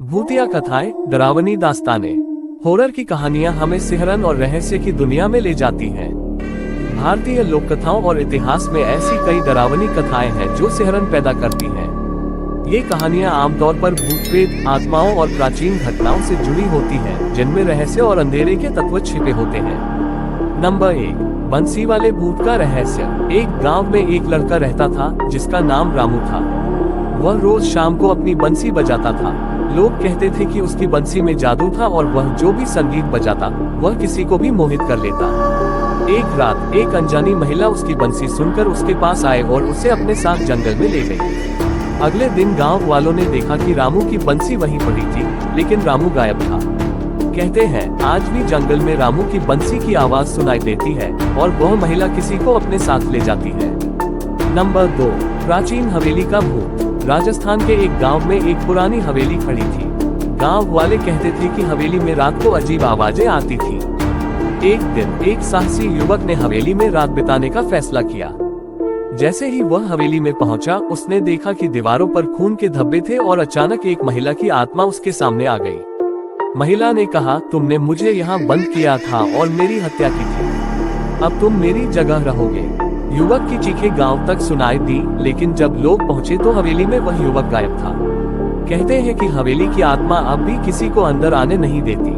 भूतिया कथाएं, डरावनी दास्तानें, हॉरर की कहानियां हमें सिहरन और रहस्य की दुनिया में ले जाती हैं। भारतीय लोक कथाओं और इतिहास में ऐसी कई डरावनी कथाएं हैं जो सिहरन पैदा करती हैं। ये कहानियां आमतौर पर भूत प्रेत, आत्माओं और प्राचीन घटनाओं से जुड़ी होती हैं, जिनमें रहस्य और अंधेरे के तत्व छिपे होते हैं। नंबर 1, बंसी वाले भूत का रहस्य। एक गांव में एक लड़का रहता था जिसका नाम रामू था। वह रोज शाम को अपनी बंसी बजाता था। लोग कहते थे कि उसकी बंसी में जादू था और वह जो भी संगीत बजाता वह किसी को भी मोहित कर लेता। एक रात एक अनजानी महिला उसकी बंसी सुनकर उसके पास आए और उसे अपने साथ जंगल में ले गई। अगले दिन गांव वालों ने देखा कि रामू की बंसी वहीं पड़ी थी, लेकिन रामू गायब था। कहते हैं आज भी जंगल में रामू की बंसी की आवाज सुनाई देती है और वह महिला किसी को अपने साथ ले जाती है। नंबर 2, प्राचीन हवेली का भूत। राजस्थान के एक गांव में एक पुरानी हवेली खड़ी थी। गांव वाले कहते थे कि हवेली में रात को अजीब आवाजें आती थी। एक दिन एक साहसी युवक ने हवेली में रात बिताने का फैसला किया। जैसे ही वह हवेली में पहुंचा, उसने देखा कि दीवारों पर खून के धब्बे थे और अचानक एक महिला की आत्मा उसके सामने आ गई। महिला ने कहा, तुमने मुझे यहाँ बंद किया था और मेरी हत्या की थी, अब तुम मेरी जगह रहोगे। युवक की चीखें गांव तक सुनाई दी, लेकिन जब लोग पहुंचे तो हवेली में वह युवक गायब था। कहते हैं कि हवेली की आत्मा अब भी किसी को अंदर आने नहीं देती।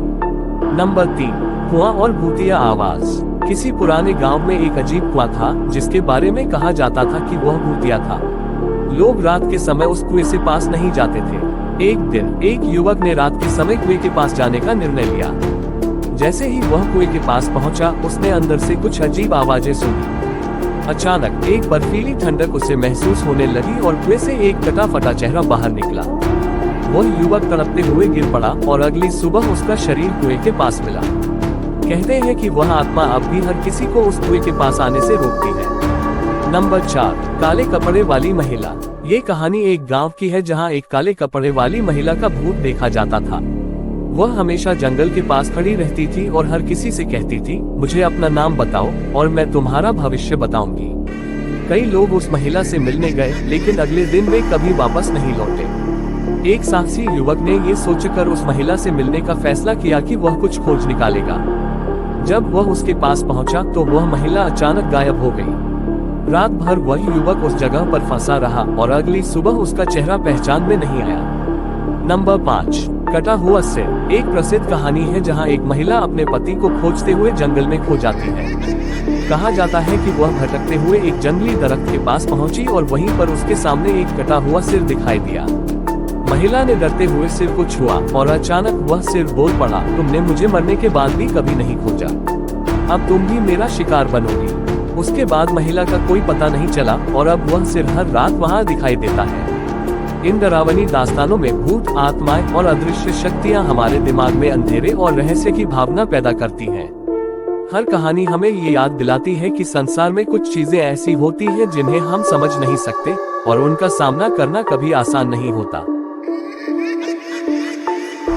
नंबर 3, कुआं और भूतिया आवाज। किसी पुराने गांव में एक अजीब कुआं था जिसके बारे में कहा जाता था कि वह भूतिया था। लोग रात के समय उस कुएं से पास नहीं जाते थे। एक दिन एक युवक ने रात के समय कुएं के पास जाने का निर्णय लिया। जैसे ही वह कुएं के पास पहुंचा, उसने अंदर से कुछ अजीब आवाजें सुनी। अचानक एक बर्फीली ठंडक उसे महसूस होने लगी और कुएं से एक कटा फटा चेहरा बाहर निकला। वह युवक तड़पते हुए गिर पड़ा और अगली सुबह उसका शरीर कुएं के पास मिला। कहते हैं कि वह आत्मा अब भी हर किसी को उस कुएं के पास आने से रोकती है। नंबर 4, काले कपड़े वाली महिला। ये कहानी एक गांव की है जहां एक काले कपड़े वाली महिला का भूत देखा जाता था। वह हमेशा जंगल के पास खड़ी रहती थी और हर किसी से कहती थी, मुझे अपना नाम बताओ और मैं तुम्हारा भविष्य बताऊंगी। कई लोग उस महिला से मिलने गए, लेकिन अगले दिन वे कभी वापस नहीं लौटे। एक साहसी युवक ने ये सोचकर उस महिला से मिलने का फैसला किया कि वह कुछ खोज निकालेगा। जब वह उसके पास पहुंचा तो वह महिला अचानक गायब हो गई। रात भर वह युवक उस जगह पर फंसा रहा और अगली सुबह उसका चेहरा पहचान में नहीं आया। नंबर 5, कटा हुआ सिर। एक प्रसिद्ध कहानी है जहां एक महिला अपने पति को खोजते हुए जंगल में खो जाती है। कहा जाता है कि वह भटकते हुए एक जंगली दरख्त के पास पहुंची और वहीं पर उसके सामने एक कटा हुआ सिर दिखाई दिया। महिला ने डरते हुए सिर को छुआ और अचानक वह सिर बोल पड़ा, तुमने मुझे मरने के बाद भी कभी नहीं खोजा, अब तुम भी मेरा शिकार बनोगी। उसके बाद महिला का कोई पता नहीं चला और अब वह सिर हर रात वहाँ दिखाई देता है। इन डरावनी दास्तानों में भूत, आत्माएं और अदृश्य शक्तियां हमारे दिमाग में अंधेरे और रहस्य की भावना पैदा करती हैं। हर कहानी हमें ये याद दिलाती है कि संसार में कुछ चीजें ऐसी होती हैं जिन्हें हम समझ नहीं सकते और उनका सामना करना कभी आसान नहीं होता।